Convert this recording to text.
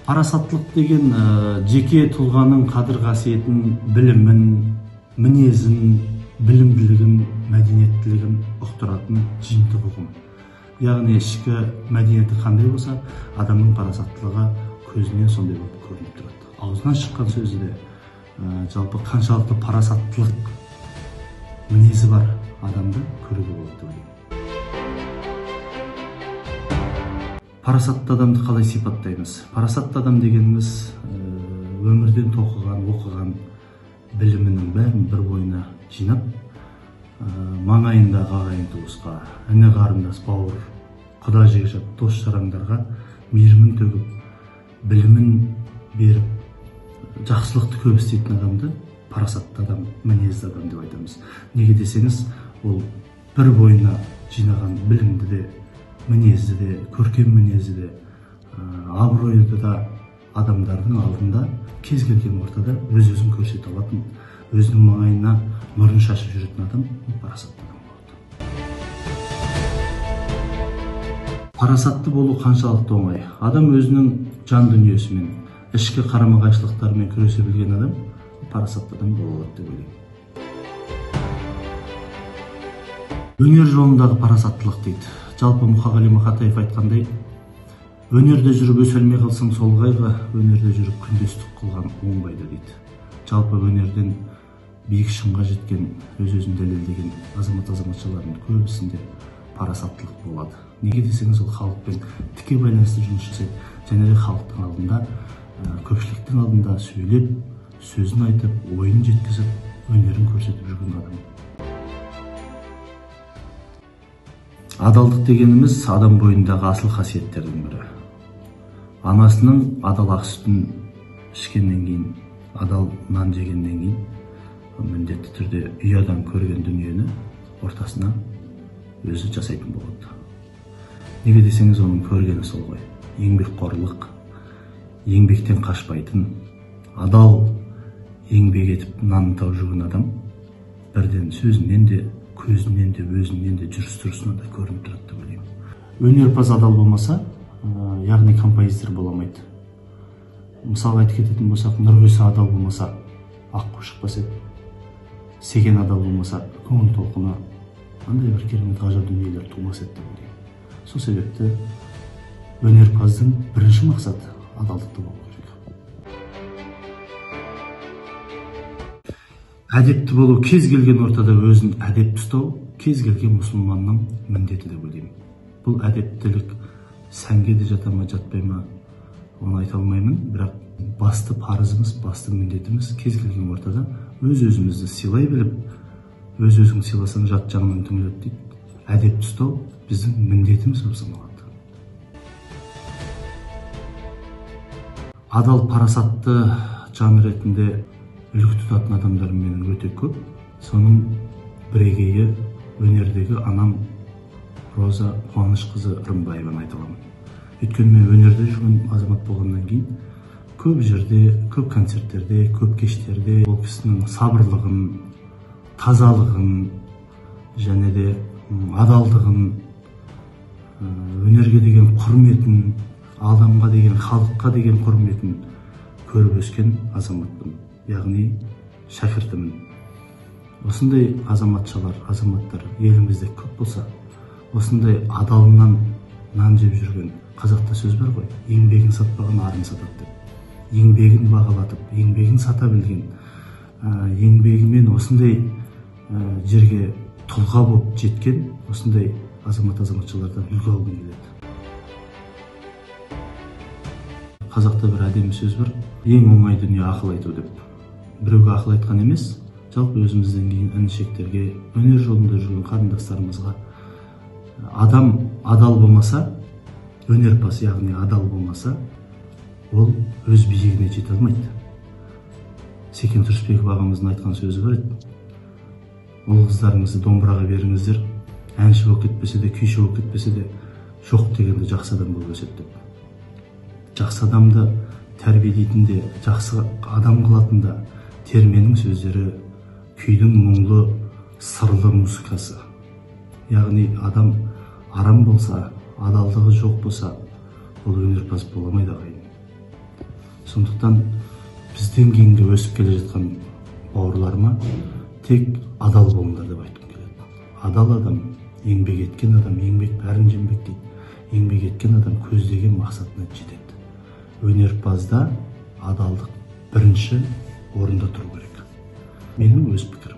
Парасаттылық деген жеке тұлғаның қадір қасиетін, білімін, мінезін, білімділігін, мәдениеттілігін ұқтыратын жиынтық ұғым. Яғни ішкі мәдениеті қандай болса, адамның парасаттылығы көзінен сондай болып көрініп тұрады. Аузынан шыққан сөзі де жалпы қаншалықты парасаттылық мінезі бар адамды көруге болады деп. Парасатты адамды қалай сипаттаймыз? Парасатты адам дегеніміз өмірден тоқыған, оқыған білімінің бәрін бір бойына жинап, маңайындағы ағайын туысқа, іні қарындас, бауыр, құда жекжат, дос жарандарға мейірімін төгіп, білімін беріп, жақсылықты көп істейтін адамды парасатты адам, мінезді адам деп айтамыз. Неге десеңіз, ол бір бойына жинаған білімді де, мінезді де, көркем мінезді де, абыройды да адамдардың алдында кез келген ортада өз-өзін көрсете алатын, өзінің маңайына нұрын шашып жүретін адам парасатты адам болады. Парасатты болу қаншалықты оңай? Адам өзінің жан дүниесімен, ішкі қарама-қайшылықтарымен күресе білген адам парасатты адам бола алады деп ойлаймын. Өнер жолындағы парасаттылық дейді. Жалпы Мұқағали Мақатаев айтқандай, өнерде жүріп өселмей қалсаң солғайға, өнерде жүріп күндестік қылған оңбайды дейді. Жалпы өнерден биік шыңға жеткен, өз-өзін дәлелдеген азамат-азаматшалардың көбісінде парасаттылық болады. Неге десеңіз, ол халықпен тіке байланысты жұмыс жасайды, және де халықтың алдында, көпшіліктің алдында сөйлеп, сөзін айтып, ойын жеткізіп, өнерін көрсетіп жүрген адам. Адалдық дегеніміз адам бойындағы асыл қасиеттердің бірі. Анасының адал ақ сүтін ішкеннен кейін, адал нан жегеннен кейін, міндетті түрде үй адам көрген дүниені ортасына өзі жасайтын болады. Неге десеңіз, оның көргені сол ғой. Еңбекқорлық, еңбектен қашпайтын, адал еңбек етіп нанын тауып жүрген адам бірден сөзінен де, көзінен де, өзінен де, жүріс-тұрысынан да көрініп тұрады деп ойлаймын. Өнерпаз адал болмаса, яғни композитор бола алмайды. Мысалға айтып кететін болсақ, Нұрғиса адал болмаса, аққу шықпас еді. Сеген адал болмаса, көңіл толқыны, андай бір керемет ғажап дүниелер тумас еді деп ойлаймын. Сол себепті өнерпаздың бірінші мақсаты адалдықты болу керек. Әдепті болу, кез келген ортада өзін әдепті ұстау, кез келген мұсылманның міндеті деп ойлаймын. Бұл әдептілік сәнге де жата ма, жатпай ма, оны айта алмаймын, бірақ басты парызымыз, басты міндетіміз кез келген ортада өз-өзімізді сыйлай біліп, өз-өзің сыйласаң жат жағынан түңіледі дейді. Әдепті ұстау біздің міндетіміз болып саналады. Адал, парасатты жан ретінде үлгі тұтатын адамдар менің өте көп. Соның бірегейі өнердегі анам Роза Қуанышқызы Рымбаеваны айта аламын. Өйткені мен өнерде жүрген азамат болғаннан кейін көп жерде, көп концерттерде, көп кештерде ол кісінің сабырлығын, тазалығын және де адалдығын, өнерге деген құрметін, адамға деген, халыққа деген құрметін көріп өскен азаматпын. Яғни шәкіртімін. Осындай азаматшалар, азаматтар елімізде көп болса, осындай адалынан нан жеп жүрген, қазақта сөз бар ғой, еңбегін сатпаған арын сатады деп. Еңбегін бағалатып, еңбегін сата білген, еңбегімен осындай жерге тұлға болып жеткен, осындай азамат-азаматшалардан үлгі алғым келеді. Қазақта бір әдемі сөз бар, ең оңай дүние ақыл айту деп. Біреуге ақыл айтқан емес, жалпы өзімізден кейін інішектерге, өнер жолында жүрген қарындастарымызға, адам адал болмаса, өнерпаз яғни адал болмаса, ол өз биігіне жете алмайды. Секен Тұрысбеков ағамыздың айтқан сөзі бар еді. Ол қыздарыңызды домбыраға беріңіздер, әнші болып кетпесе де, күйші болып кетпесе де, жоқ дегенде жақсы адам болып өседі деп. Жақсы адамды тәрбиелейтін де, жақсы адам қылатын да терменің сөздері, күйдің мұңлы, сырлы музыкасы. Яғни адам арам болса, адалдығы жоқ болса, ол өнерпаз бола алмайды ағайын. Сондықтан бізден кейінгі өсіп келе жатқан бауырларыма тек адал болыңдар деп айтқым келеді. Адал адам, еңбек еткен адам, еңбек бәрін жеңбек дейді. Еңбек еткен адам көздеген мақсатына жетеді. Өнерпазда адалдық бірінші орында тұру керек. Менің өз пікірім.